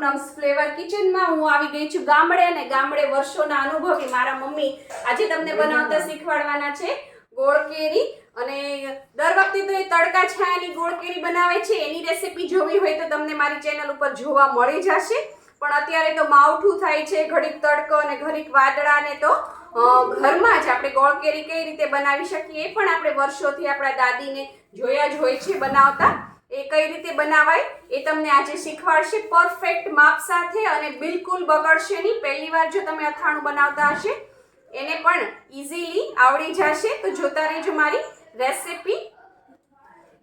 Poonam's flavour કિચનમાં હું આવી ગઈ છું ગામડે અને ગામડે વર્ષોના અનુભવી મારા મમ્મી આજે તમને બનાવતા શીખવાડવાના છે ગોળ કેરી અને દર વખતે તો એ તડકા છાયાની ગોળ કેરી બનાવે છે એની રેસીપી જોવી હોય તો તમને મારી ચેનલ ઉપર જોવા મળી જશે પણ અત્યારે તો માવઠું થાય છે ઘડીક તડકો અને ઘડીક વાદળા ને તો ઘરમાં જ આપણે ગોળ કેરી કઈ રીતે બનાવી શકીએ એ પણ આપણે વર્ષોથી આપણા દાદીને જોયા જ હોય છે બનાવતા એ કઈ રીતે બનાવાય એ તમને આજે શીખવાડશે પરફેક્ટ માપ સાથે અને બિલકુલ બગડશે નહીં પહેલી વાર જો તમે અથાણું બનાવતા હશે એને પણ ઈઝીલી આવડી જશે તો જોતા રહેજો મારી રેસીપી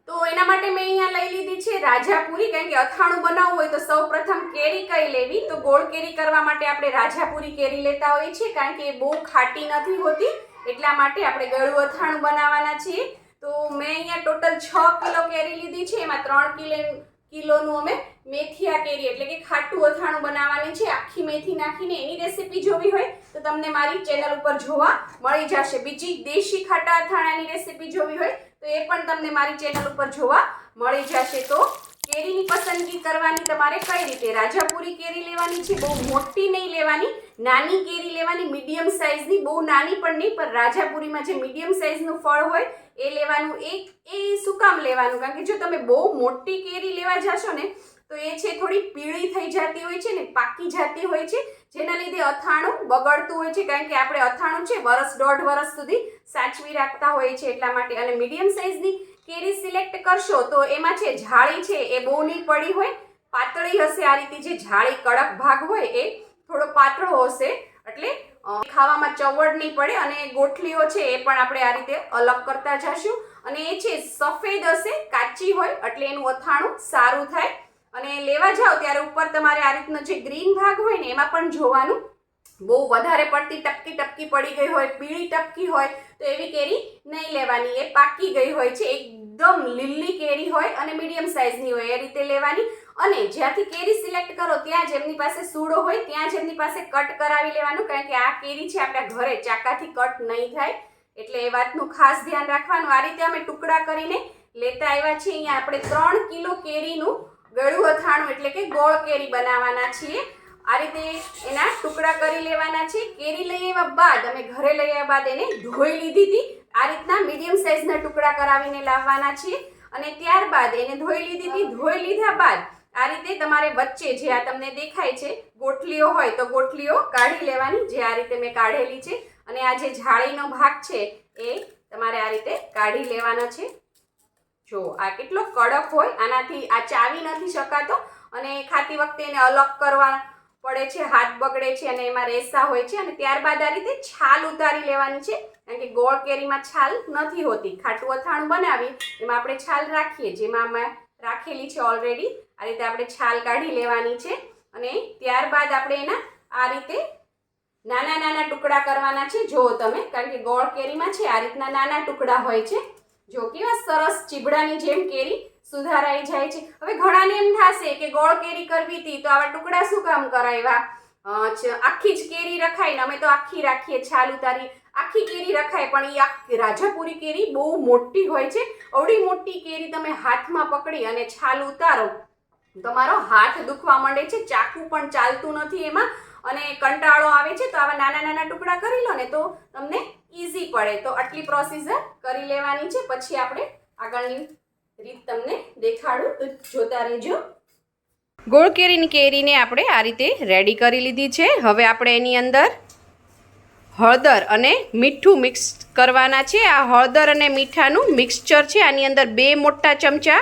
તો એના માટે મેં અહીંયા લઈ લીધી છે રાજાપુરી કારણ કે અથાણું બનાવવું હોય તો સૌપ્રથમ કેરી કઈ લેવી તો ગોળ કેરી કરવા માટે આપણે રાજાપુરી કેરી લેતા હોઈએ છીએ કારણ કે એ બહુ ખાટી નથી હોતી એટલા માટે આપણે ગળું અથાણું બનાવવાના છીએ તો મેં અહીંયા ટોટલ 6 કિલો કેરી લીધી છે એમાં 3 કિલોનું અમે મેથીયા કેરી એટલે કે ખાટું અથાણું બનાવવાની છે આખી મેથી નાખીને એની રેસીપી જોવી હોય તો તમને મારી ચેનલ ઉપર જોવા મળી જશે બીજી દેશી ખાટા અથાણાની રેસીપી જોવી હોય તો એ પણ તમને મારી ચેનલ ઉપર જોવા મળી જશે તો કેરીની પસંદગી કરવાની તમારે કઈ રીતે રાજાપુરી કેરી લેવાની છે બહુ મોટી નહીં લેવાની નાની કેરી લેવાની મીડિયમ સાઇઝની બહુ નાની પણ નહીં પણ રાજાપુરીમાં જે મીડિયમ સાઇઝનું ફળ હોય એ લેવાનું એ શું કામ લેવાનું કારણ કે જો તમે બહુ મોટી કેરી લેવા જશો ને તો એ છે થોડી પીળી થઈ જતી હોય છે ને પાકી જતી હોય છે જેના લીધે અથાણું બગડતું હોય છે કારણ કે આપણે અથાણું છે વર્ષ દોઢ વર્ષ સુધી સાચવી રાખતા હોઈએ છીએ એટલા માટે અને મીડિયમ સાઇઝની કેરી સિલેક્ટ કરશો તો એમાં છે જાળી છે એ બહુ નહીં પડી હોય પાતળી હશે આ રીતે જે જાળી કડક ભાગ હોય એ થોડો પાતળો હશે એટલે ખાવામાં ચવડ નહીં પડે અને ગોઠલીઓ છે એ પણ આપણે આ રીતે અલગ કરતા જશું અને એ છે સફેદ હશે કાચી હોય એટલે એનું અથાણું સારું થાય અને લેવા જાઓ ત્યારે ઉપર તમારે આ રીતનો જે ગ્રીન ભાગ હોય ને એમાં પણ જોવાનું બહુ વધારે પડતી ટપકી પડી ગઈ હોય પીળી ટપકી હોય તો એવી કેરી નહીં લેવાની એ પાકી ગઈ હોય છે એકદમ લીલી કેરી હોય અને મીડિયમ સાઇઝની હોય એ રીતે લેવાની અને જ્યાંથી કેરી સિલેક્ટ કરો ત્યાં જ એમની પાસે સૂડો હોય ત્યાં જ એમની પાસે કટ કરાવી લેવાનું કારણ કે આ કેરી છે આપણા ઘરે ચાકાથી કટ નહીં થાય એટલે એ વાતનું ખાસ ધ્યાન રાખવાનું આ રીતે અમે ટુકડા કરીને લેતા આવ્યા છીએ અહીંયા આપણે 3 કિલો કેરીનું ગળું અથાણું એટલે કે ગોળ કેરી બનાવવાના છીએ આ રીતે એના ટુકડા કરી લેવાના છે કેરી લઈ આવ્યા બાદ અમે ઘરે લઈ આવ્યા બાદ એને ધોઈ લીધી હતી આ રીતના મીડિયમ સાઇઝના ટુકડા કરાવીને લાવવાના છીએ અને ત્યારબાદ એને ધોઈ લીધી હતી ધોઈ લીધા બાદ આ રીતે તમારે વચ્ચે જે આ તમને દેખાય છે ગોઠલીઓ હોય તો ગોઠલીઓ કાઢી લેવાની જે આ રીતે મેં કાઢેલી છે અને આ જે જાળીનો ભાગ છે એ તમારે આ રીતે કાઢી લેવાનો છે જો આ કેટલો કડક હોય આનાથી આ ચાવી નથી શકાતો અને ખાતી વખતે એને અલગ કરવા પડે છે હાથ બગડે છે અને એમાં રેસા હોય છે અને ત્યારબાદ આ રીતે છાલ ઉતારી લેવાની છે કારણ કે ગોળ કેરીમાં છાલ નથી હોતી ખાટું અથાણું બનાવી એમાં આપણે છાલ રાખીએ જેમાં મેં રાખેલી છે ઓલરેડી આ રીતે આપણે છાલ કાઢી લેવાની છે અને ત્યારબાદ આપણે એના આ રીતે નાના નાના ટુકડા કરવાના છે જો તમે કારણ કે ગોળ કેરીમાં છે આ રીતના નાના ટુકડા હોય છે જો કેવા સરસ ચીબડાની જેમ કેરી સુધારાઈ જાય છે હવે ઘણાને એમ થશે કે ગોળ કેરી કરવી હતી તો આવા ટુકડા શું કામ કરાવ્યા આખી જ કેરી રખાય ને અમે તો આખી રાખીએ છાલ ઉતારી આખી કેરી રખાય પણ એ રાજાપુરી કેરી બહુ મોટી હોય છે અવડી મોટી કેરી તમે હાથમાં પકડી અને છાલ ઉતારો તમારો હાથ દુખવા માંડે છે ચાકુ પણ ચાલતું નથી એમાં અને કંટાળો આવે છે તો આવા નાના નાના ટુકડા કરી લો ને તો તમને ઈઝી પડે તો આટલી પ્રોસીજર કરી લેવાની છે પછી આપણે આગળની રીત તમને દેખાડું તો જોતા રહેજો ગોળ કેરીને આપણે આ રીતે રેડી કરી લીધી છે હવે આપણે એની અંદર હળદર અને મીઠું મિક્સ કરવાના છે આ હળદર અને મીઠાનું મિક્સચર છે આની અંદર 2 મોટા ચમચા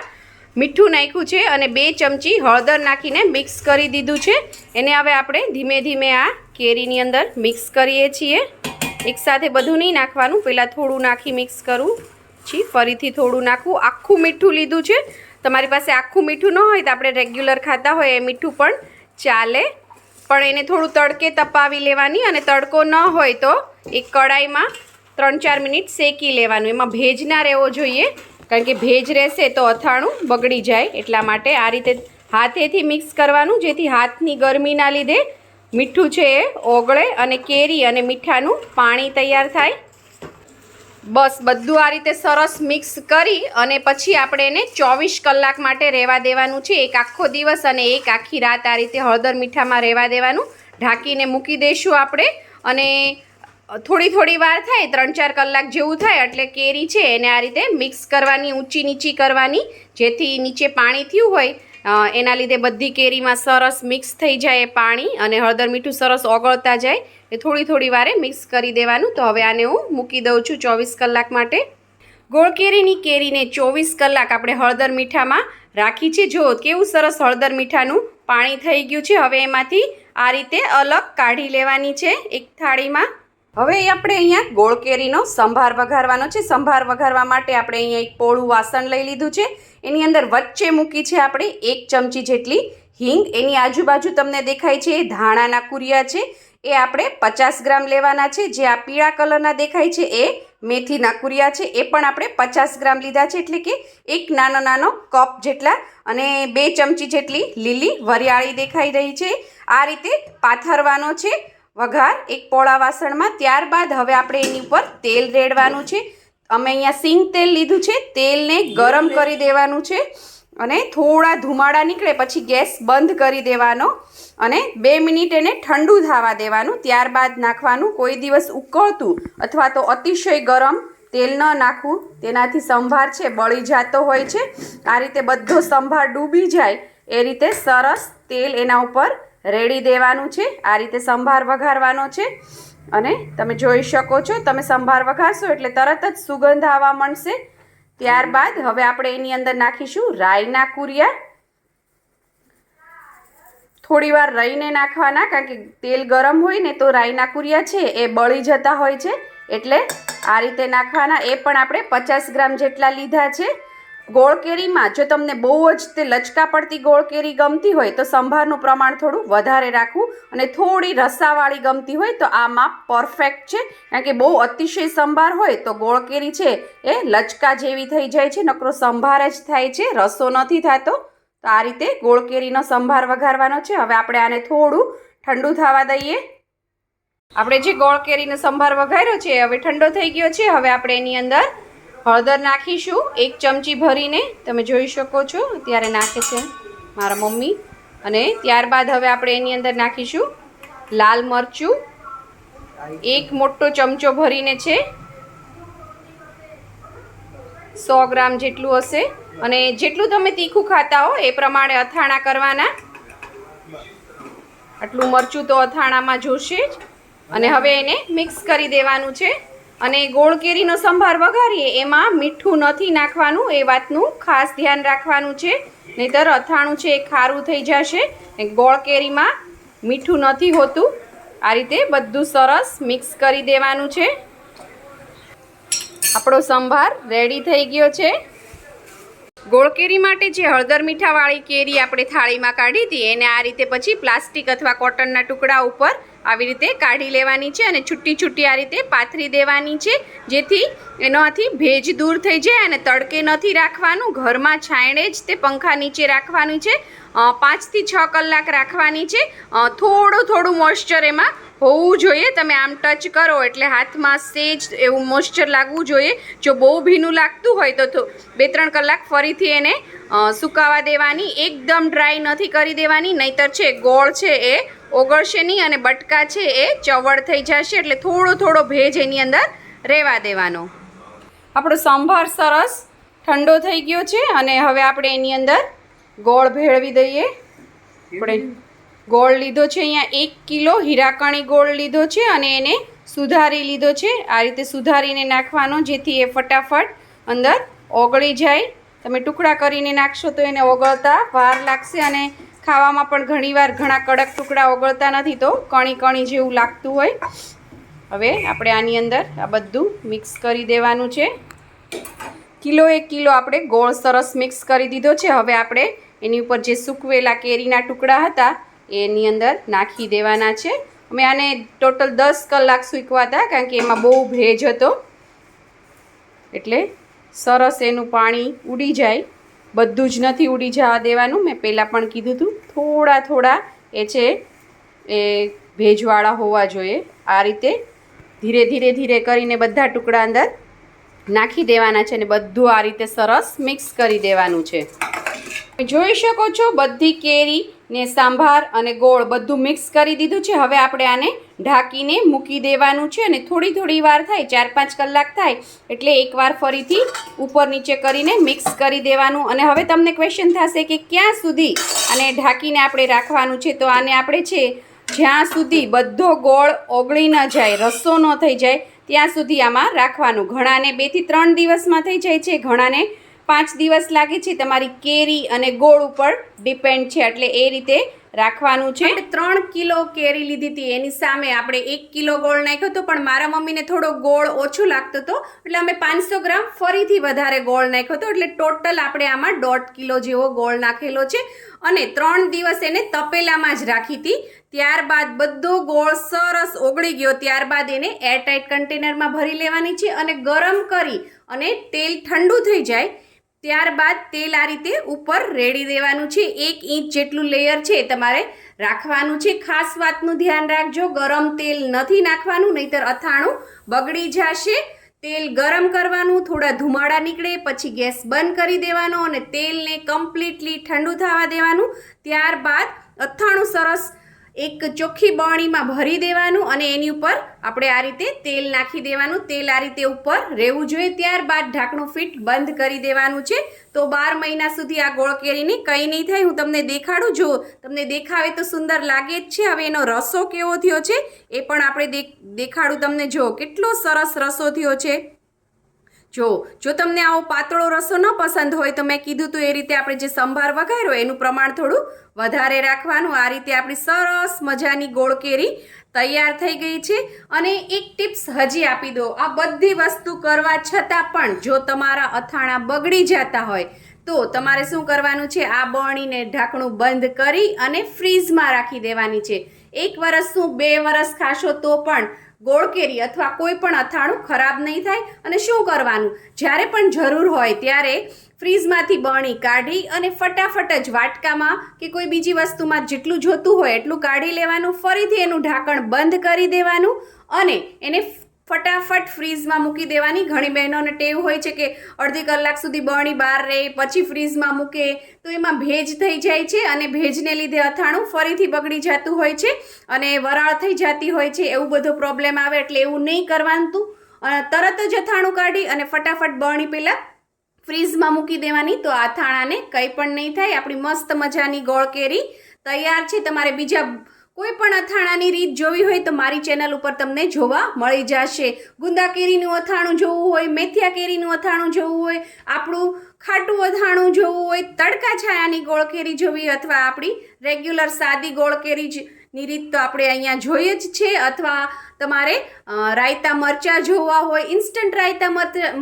મીઠું નાખ્યું છે અને 2 ચમચી હળદર નાખીને મિક્સ કરી દીધું છે એને હવે આપણે ધીમે ધીમે આ કેરીની અંદર મિક્સ કરીએ છીએ એકસાથે બધું નહીં નાખવાનું પહેલાં થોડું નાખી મિક્સ કરું પછી ફરીથી થોડું નાખવું આખું મીઠું લીધું છે તમારી પાસે આખું મીઠું ન હોય તો આપણે રેગ્યુલર ખાતા હોય એ મીઠું પણ ચાલે પણ એને થોડું તડકે તપાવી લેવાની અને તડકો ન હોય તો એક કડાઈમાં 3-4 મિનિટ શેકી લેવાનું એમાં ભેજ ના રહેવો જોઈએ કારણ કે ભેજ રહેશે તો અથાણું બગડી જાય એટલા માટે આ રીતે હાથેથી મિક્સ કરવાનું જેથી હાથની ગરમીના લીધે મીઠું છે એ ઓગળે અને કેરી અને મીઠાનું પાણી તૈયાર થાય બસ બધું આ રીતે સરસ મિક્સ કરી અને પછી આપણે એને 24 કલાક માટે રહેવા દેવાનું છે. એક આખો દિવસ અને એક આખી રાત આ રીતે હળદર મીઠામાં રહેવા દેવાનું. ઢાંકીને મૂકી દઈશું આપણે અને થોડી વાર થાય 3-4 કલાક જેવું થાય એટલે કેરી છે એને આ રીતે મિક્સ કરવાની, ઊંચી નીચી કરવાની, જેથી નીચે પાણી થયું હોય એના લીધે બધી કેરીમાં સરસ મિક્સ થઈ જાય એ પાણી અને હળદર મીઠું સરસ ઓગળતા જાય. એ થોડી વારે મિક્સ કરી દેવાનું. તો હવે આને હું મૂકી દઉં છું 24 કલાક માટે. ગોળ કેરીને 24 કલાક આપણે હળદર મીઠામાં રાખી છે. જો કેવું સરસ હળદર મીઠાનું પાણી થઈ ગયું છે. હવે એમાંથી આ રીતે અલગ કાઢી લેવાની છે એક થાળીમાં. હવે આપણે અહીંયા ગોળ કેરીનો સંભાર વઘારવાનો છે. સંભાર વઘારવા માટે આપણે અહીંયા એક પોળું વાસણ લઈ લીધું છે. એની અંદર વચ્ચે મૂકી છે આપણે 1 ચમચી જેટલી હિંગ. એની આજુબાજુ તમને દેખાય છે એ ધાણાના કુરિયા છે. એ આપણે 50 ગ્રામ લેવાના છે. જે આ પીળા કલરના દેખાય છે એ મેથીના કુરિયા છે. એ પણ આપણે 50 ગ્રામ લીધા છે, એટલે કે એક નાનો કપ જેટલા. અને 2 ચમચી જેટલી લીલી વરિયાળી દેખાઈ રહી છે. આ રીતે પાથરવાનો છે વઘાર એક પોળા વાસણમાં. ત્યારબાદ હવે આપણે એની ઉપર તેલ રેડવાનું છે. અમે અહીંયા સિંગ તેલ લીધું છે. તેલને ગરમ કરી દેવાનું છે અને થોડા ધુમાડા નીકળે પછી ગેસ બંધ કરી દેવાનો અને 2 મિનિટ એને ઠંડુ થવા દેવાનું. ત્યારબાદ નાખવાનું. કોઈ દિવસ ઉકળતું અથવા તો અતિશય ગરમ તેલ ન નાખવું, તેનાથી સંભાર છે બળી જતો હોય છે. આ રીતે બધો સંભાર ડૂબી જાય એ રીતે સરસ તેલ એના ઉપર રેડી દેવાનું છે. આ રીતે સંભાર વઘારવાનો છે અને તમે જોઈ શકો છો, તમે સંભાર વઘારશો એટલે તરત જ સુગંધ આવવા માંડશે. ત્યારબાદ હવે આપણે એની અંદર નાખીશું રાઈના કુરિયા. થોડી વાર રહીને નાખવાના, કારણ કે તેલ ગરમ હોય ને તો રાઈના કુરિયા છે એ બળી જતા હોય છે, એટલે આ રીતે નાખવાના. એ પણ આપણે 50 ગ્રામ જેટલા લીધા છે. ગોળ કેરીમાં જો તમને બહુ જ તે લચકા પડતી ગોળ કેરી ગમતી હોય તો સંભારનું પ્રમાણ થોડું વધારે રાખવું, અને થોડી રસાવાળી ગમતી હોય તો આ માપ પરફેક્ટ છે. કારણ કે બહુ અતિશય સંભાર હોય તો ગોળ કેરી છે એ લચકા જેવી થઈ જાય છે, નકરો સંભાર જ થાય છે, રસો નથી થતો. તો આ રીતે ગોળ કેરીનો સંભાર વઘારવાનો છે. હવે આપણે આને થોડું ઠંડુ થવા દઈએ. આપણે જે ગોળ કેરીનો સંભાર વઘાર્યો છે હવે ઠંડો થઈ ગયો છે. હવે આપણે એની અંદર હળદર નાખીશું 1 ચમચી ભરીને. તમે જોઈ શકો છો અત્યારે નાખે છે મારા મમ્મી. અને ત્યારબાદ હવે આપણે એની અંદર નાખીશું લાલ મરચું 1 મોટો ચમચો ભરીને છે, 100 ગ્રામ જેટલું હશે. અને જેટલું તમે તીખું ખાતા હો એ પ્રમાણે અથાણા કરવાના. આટલું મરચું તો અથાણામાં જોશે જ. અને હવે એને મિક્સ કરી દેવાનું છે. અને ગોળ કેરીનો સંભાર વઘારીએ એમાં મીઠું નથી નાખવાનું, એ વાતનું ખાસ ધ્યાન રાખવાનું છે, નહીંતર અથાણું છે એ ખારું થઈ જશે. ગોળ કેરીમાં મીઠું નથી હોતું. આ રીતે બધું સરસ મિક્સ કરી દેવાનું છે. આપણો સંભાર રેડી થઈ ગયો છે. ગોળ કેરી માટે જે હળદર મીઠાવાળી કેરી આપણે થાળીમાં કાઢી હતી એને આ રીતે પછી પ્લાસ્ટિક અથવા કોટનના ટુકડા ઉપર આવી રીતે કાઢી લેવાની છે અને છૂટી આ રીતે પાથરી દેવાની છે, જેથી એનાથી ભેજ દૂર થઈ જાય. અને તડકે નથી રાખવાનું, ઘરમાં છાંયડે જ તે પંખા નીચે રાખવાની છે. 5 થી 6 કલાક રાખવાની છે. થોડું મોઇશ્ચર એમાં હોવું જોઈએ. તમે આમ ટચ કરો એટલે હાથમાં સેજ એવું મોઇશ્ચર લાગવું જોઈએ. જો બહુ ભીનું લાગતું હોય તો 2-3 કલાક ફરીથી એને સુકાવા દેવાની. એકદમ ડ્રાય નથી કરી દેવાની, નહીંતર છે ગોળ છે એ ઓગળશે નહીં અને બટકા છે એ ચવડ થઈ જશે. એટલે થોડો ભેજ એની અંદર રહેવા દેવાનો. આપણો સંભાર સરસ ઠંડો થઈ ગયો છે અને હવે આપણે એની અંદર ગોળ ભેળવી દઈએ. આપણે ગોળ લીધો છે અહીંયા 1 કિલો હીરાકણી ગોળ લીધો છે અને એને સુધારી લીધો છે. આ રીતે સુધારીને નાખવાનો, જેથી એ ફટાફટ અંદર ઓગળી જાય. તમે ટુકડા કરીને નાખશો તો એને ઓગળતા વાર લાગશે અને ખાવામાં પણ ઘણીવાર ઘણા કડક ટુકડા ઓગળતા નથી તો કણી જેવું લાગતું હોય. હવે આપણે આની અંદર આ બધું મિક્સ કરી દેવાનું છે. 1 કિલો આપણે ગોળ સરસ મિક્સ કરી દીધો છે. હવે આપણે એની ઉપર જે સૂકવેલા કેરીના ટુકડા હતા એની અંદર નાખી દેવાના છે. અમે આને ટોટલ 10 કલાક સૂકવા હતા, કારણ કે એમાં બહુ ભેજ હતો, એટલે સરસ એનું પાણી ઉડી જાય. બધું જ નથી ઉડી જવા દેવાનું, મેં પહેલાં પણ કીધું હતું. થોડા એ છે એ ભેજવાળા હોવા જોઈએ. આ રીતે ધીરે કરીને બધા ટુકડા અંદર નાખી દેવાના છે અને બધું આ રીતે સરસ મિક્સ કરી દેવાનું છે. જોઈ શકો છો બધી કેરી ને સાંભાર અને ગોળ બધું મિક્સ કરી દીધું છે. હવે આપણે આને ઢાંકીને મૂકી દેવાનું છે અને થોડી વાર થાય, 4-5 કલાક થાય એટલે એકવાર ફરીથી ઉપર નીચે કરીને મિક્સ કરી દેવાનું. અને હવે તમને ક્વેશ્ચન થશે કે ક્યાં સુધી આને ઢાંકીને આપણે રાખવાનું છે. તો આને આપણે છે જ્યાં સુધી બધો ગોળ ઓગળી ન જાય, રસો ન થઈ જાય ત્યાં સુધી આમાં રાખવાનું. ઘણાને 2 થી 3 દિવસમાં થઈ જાય છે, ઘણાને 5 દિવસ લાગે છે. તમારી કેરી અને ગોળ ઉપર ડિપેન્ડ છે, એટલે એ રીતે રાખવાનું છે. 3 કિલો કેરી લીધી હતી, એની સામે આપણે 1 કિલો ગોળ નાખ્યો હતો, પણ મારા મમ્મીને થોડો ગોળ ઓછો લાગતો હતો એટલે અમે 500 ગ્રામ ફરીથી વધારે ગોળ નાખ્યો હતો. એટલે ટોટલ આપણે આમાં 1.5 કિલો જેવો ગોળ નાખેલો છે. અને 3 દિવસ એને તપેલામાં જ રાખી હતી. ત્યારબાદ બધો ગોળ સરસ ઓગળી ગયો, ત્યારબાદ એને એરટાઇટ કન્ટેનરમાં ભરી લેવાની છે અને ગરમ કરી અને તેલ ઠંડુ થઈ જાય ત્યારબાદ તેલ આ રીતે ઉપર રેડી દેવાનું છે. 1 ઇંચ જેટલું લેયર છે તમારે રાખવાનું છે. ખાસ વાતનું ધ્યાન રાખજો, ગરમ તેલ નથી નાખવાનું, નહીતર અથાણું બગડી જશે. તેલ ગરમ કરવાનું, થોડા ધુમાડા નીકળે પછી ગેસ બંધ કરી દેવાનો અને તેલને કમ્પ્લીટલી ઠંડુ થવા દેવાનું. ત્યારબાદ અથાણું સરસ એક ચોખ્ખી બરણીમાં ભરી દેવાનું અને એની ઉપર આપણે આ રીતે તેલ નાખી દેવાનું. તેલ આ રીતે ઉપર રહેવું જોઈએ. ત્યારબાદ ઢાંકણું ફિટ બંધ કરી દેવાનું છે. તો 12 મહિના સુધી આ ગોળ કેરીને કંઈ નહીં થાય. હું તમને દેખાડું, જો તમને દેખાવે તો સુંદર લાગે જ છે. હવે એનો રસો કેવો થયો છે એ પણ આપણે દેખાડું તમને. જો કેટલો સરસ રસો થયો છે. જો તમને આવો પાતળો રસો ન પસંદ હોય તો મેં કીધું તો એ રીતે આપણે જે સંભાર વઘાર્યો એનું પ્રમાણ થોડું વધારે રાખવાનું. આ રીતે આપણી સરસ મજાની ગોળ કેરી તૈયાર થઈ ગઈ છે. અને એક ટિપ્સ હજી આપી દો, આ બધી વસ્તુ કરવા છતાં પણ જો તમારા અથાણા બગડી જતા હોય તો તમારે શું કરવાનું છે, આ બરણીને ઢાંકણું બંધ કરી અને ફ્રીઝમાં રાખી દેવાની છે. 1 વર્ષ શું 2 વર્ષ ખાશો તો પણ ગોળ કેરી અથવા કોઈ પણ અથાણું ખરાબ નહીં થાય. અને શું કરવાનું, જ્યારે પણ જરૂર હોય ત્યારે ફ્રીઝમાંથી બરણી કાઢી અને ફટાફટ જ વાટકામાં કે કોઈ બીજી વસ્તુમાં જેટલું જોતું હોય એટલું કાઢી લેવાનું. ફરીથી એનું ઢાંકણ બંધ કરી દેવાનું અને એને ફટાફટ ફ્રીઝમાં મૂકી દેવાની. ઘણી બહેનોને ટેવ હોય છે કે અડધી કલાક સુધી બરણી બહાર રહે પછી ફ્રીઝમાં મૂકે તો એમાં ભેજ થઈ જાય છે અને ભેજને લીધે અથાણું ફરીથી બગડી જતું હોય છે અને વરાળ થઈ જતી હોય છે. એવું બધો પ્રોબ્લેમ આવે એટલે એવું નહીં કરવાનું. તરત જ અથાણું કાઢી અને ફટાફટ બરણી પહેલાં ફ્રીઝમાં મૂકી દેવાની. તો અથાણાને કંઈ પણ નહીં થાય. આપણી મસ્ત મજાની ગોળ કેરી તૈયાર છે. તમારે બીજા કોઈ પણ અથાણાની રીત જોવી હોય તો મારી ચેનલ ઉપર તમને જોવા મળી જશે. ગુંદા કેરીનું અથાણું જોવું હોય, મેથિયા કેરીનું અથાણું જોવું હોય, આપણું ખાટું અથાણું જોવું હોય, તડકા છાયાની ગોળ કેરી જોવી અથવા આપણી રેગ્યુલર સાદી ગોળ કેરીની રીત તો આપણે અહીંયા જોઈએ જ છે. અથવા તમારે રાયતા મરચાં જોવા હોય, ઇન્સ્ટન્ટ રાયતા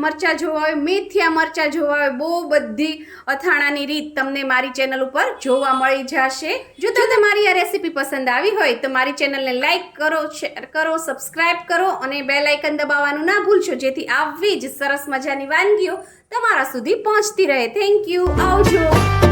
મરચાં જોવા હોય, મેથિયા મરચાં જોવા હોય, બહુ બધી અથાણાની રીત તમને મારી ચેનલ ઉપર જોવા મળી જશે. જો તમારી આ રેસીપી પસંદ આવી હોય તો મારી ચેનલને લાઈક કરો, શેર કરો, સબસ્ક્રાઈબ કરો અને બેલ આઇકન દબાવવાનું ના ભૂલશો, જેથી આવી જ સરસ મજાની વાનગીઓ તમારા સુધી પહોંચતી રહે. Thank you. આવજો.